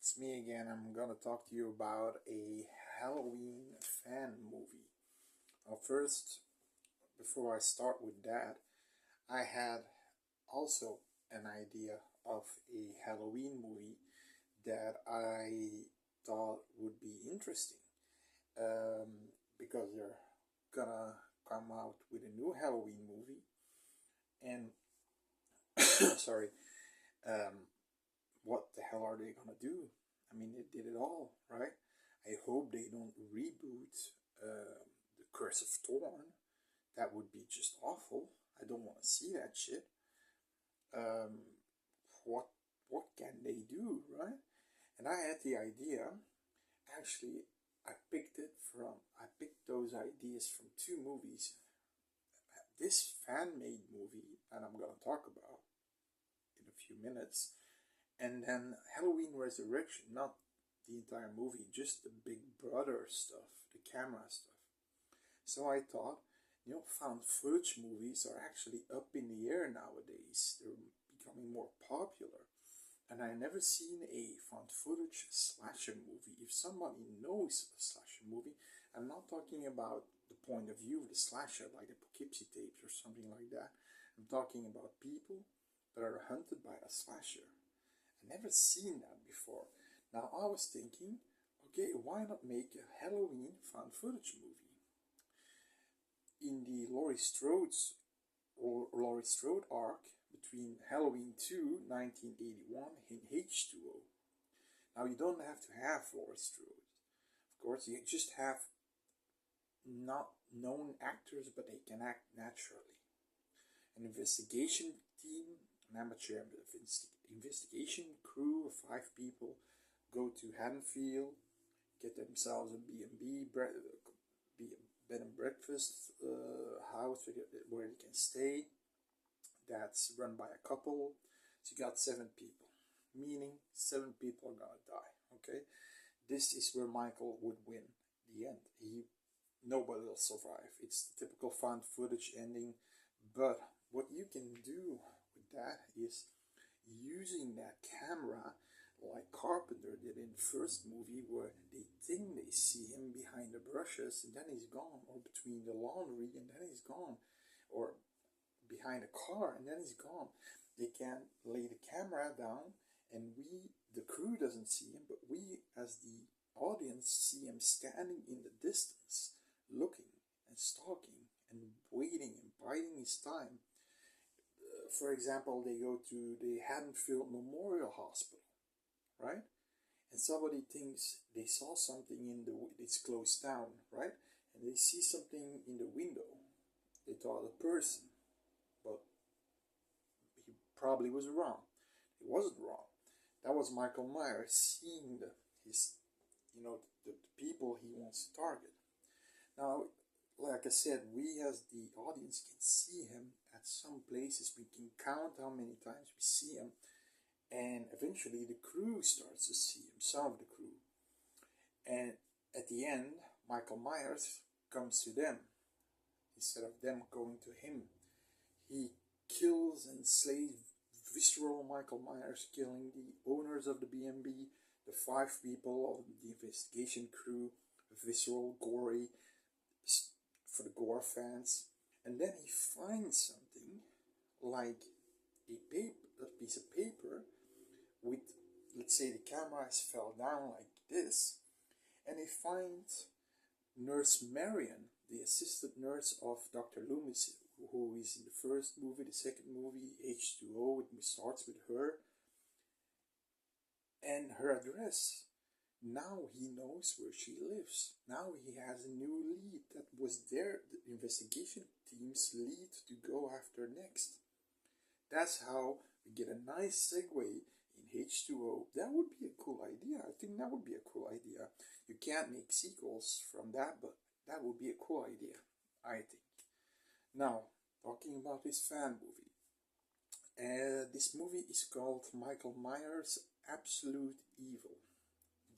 It's me again. I'm gonna talk to you about a Halloween fan movie. First, before I start with that, I had also an idea of a Halloween movie that I thought would be interesting because they're gonna come out with a new Halloween movie, and sorry, um, what the hell are they gonna do? I mean, they did it all, right? I hope they don't reboot The Curse of Thorn. That would be just awful. I don't want to see that shit. Um, what what can they do, right? And I had the idea. Actually, I picked those ideas from two movies. This fan-made movie that I'm gonna talk about in a few minutes, and then Halloween Resurrection, not the entire movie, just the Big Brother stuff, the camera stuff. So I thought, found footage movies are actually up in the air nowadays. They're becoming more popular. And I never seen a found footage slasher movie. If somebody knows a slasher movie, I'm not talking about the point of view of the slasher, like the Poughkeepsie tapes or something like that. I'm talking about people that are hunted by a slasher. I never seen that before. Now I was thinking, okay, why not make a Halloween found footage movie? In the Laurie Strode arc between Halloween 2, 1981 and H2O. Now you don't have to have Laurie Strode. Of course, you just have not known actors, but they can act naturally. An investigation team, an amateur investigation crew of 5 people go to Haddonfield, get themselves a B&B, bed and breakfast house where they can stay. That's run by a couple. So you got 7 people, meaning 7 people are gonna die. Okay, this is where Michael would win. The end. Nobody will survive. It's the typical found footage ending, but what you can do with that is using that camera like Carpenter did in the first movie, where they think they see him behind the brushes and then he's gone, or between the laundry and then he's gone, or behind a car and then he's gone. They can lay the camera down and the crew doesn't see him, but we as the audience see him standing in the distance, looking and stalking and waiting and biding his time. For example, they go to the Haddonfield Memorial Hospital, right? And somebody thinks they saw something it's closed down, right? And they see something in the window. They thought a person, but he probably was wrong. He wasn't wrong. That was Michael Myers seeing the people he wants to target. Now, like I said, we as the audience can see him at some places. We can count how many times we see him, and eventually the crew starts to see him, some of the crew. And at the end, Michael Myers comes to them instead of them going to him. He kills and slays visceral Michael Myers, killing the owners of the B&B, the 5 people of the investigation crew, visceral, gory, for the gore fans. And then he finds something like a piece of paper with, let's say the camera has fell down like this, and he finds Nurse Marion, the assistant nurse of Dr. Loomis, who is in the first movie, the second movie, H2O, it starts with her, and her address. Now he knows where she lives. Now he has a new lead. That was the investigation team's lead to go after next. That's how we get a nice segue in H2O. That would be a cool idea. I think that would be a cool idea. You can't make sequels from that, but that would be a cool idea, I think. Now, talking about this fan movie. This movie is called Michael Myers Absolute Evil,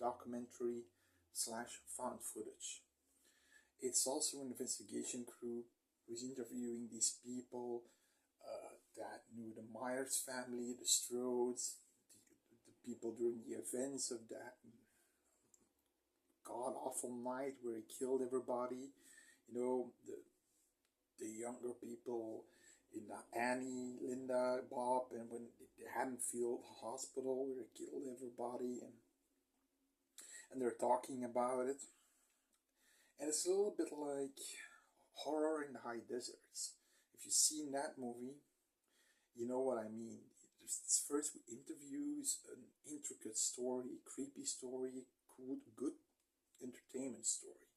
documentary / found footage. It's also an investigation crew who's interviewing these people that knew the Myers family, the Strodes, the people during the events of that god awful night where he killed everybody. You know, the younger people in Annie, Linda, Bob, and when the Haddonfield Hospital where he killed everybody, and they're talking about it. And it's a little bit like Horror in the High Deserts. If you've seen that movie, you know what I mean. There's first interviews, an intricate story, creepy story, cool, good entertainment story,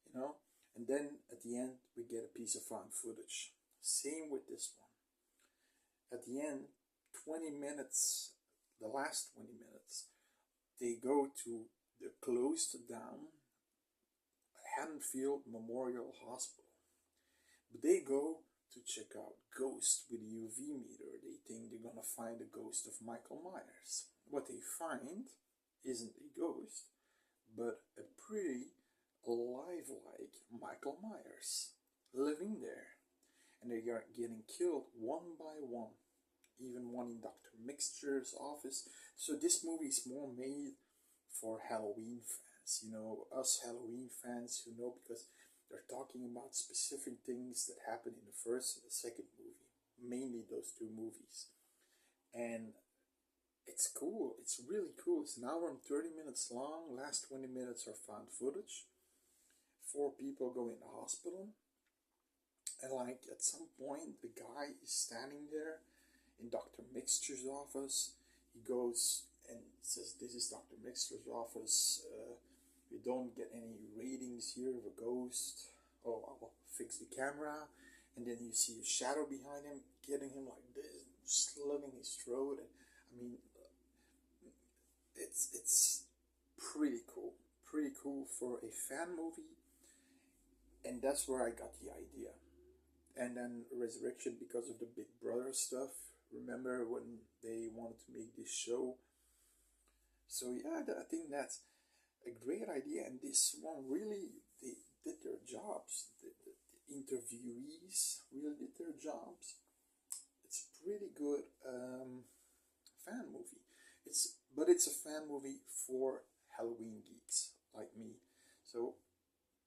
you know? And then at the end, we get a piece of found footage. Same with this one. At the end, 20 minutes, the last 20 minutes, they go to the closed down Haddonfield Memorial Hospital. But they go to check out ghosts with a UV meter. They think they're gonna find a ghost of Michael Myers. What they find isn't a ghost, but a pretty lifelike Michael Myers living there. And they are getting killed one by one. Even one in Dr. Mixture's office. So this movie is more made for Halloween fans. You know, us Halloween fans who know, because they're talking about specific things that happened in the first and the second movie. Mainly those two movies. And it's cool. It's really cool. It's an hour and 30 minutes long. Last 20 minutes are found footage. 4 people go in the hospital. And like at some point, the guy is standing there in Dr. Mixture's office. He goes and says, "This is Dr. Mixture's office. We don't get any ratings here of a ghost. Oh, I'll fix the camera." And then you see a shadow behind him, getting him like this, slitting his throat. And I mean, it's pretty cool. Pretty cool for a fan movie. And that's where I got the idea. And then Resurrection, because of the Big Brother stuff. Remember when they wanted to make this show? So yeah, I think that's a great idea. And this one really, they did their jobs. The interviewees really did their jobs. It's a pretty good fan movie. But it's a fan movie for Halloween geeks like me. So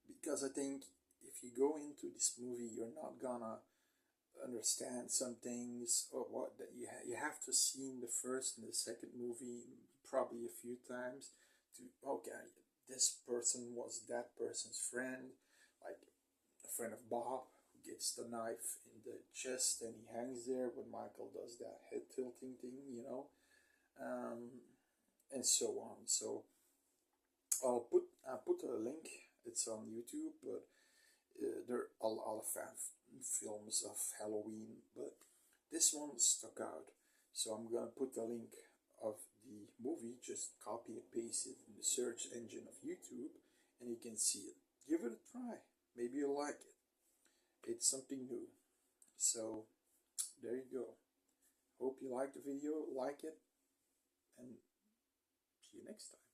because I think if you go into this movie, you're not gonna understand some things or what that you have to see in the first and the second movie probably a few times to, okay, this person was that person's friend, like a friend of Bob who gets the knife in the chest and he hangs there when Michael does that head tilting thing, you know, and so on. So I'll put a link. It's on YouTube, but there are a lot of fan films of Halloween, but this one stuck out. So I'm gonna put the link of the movie, just copy and paste it in the search engine of YouTube, and you can see it. Give it a try. Maybe you'll like it. It's something new. So there you go. Hope you liked the video, like it, and see you next time.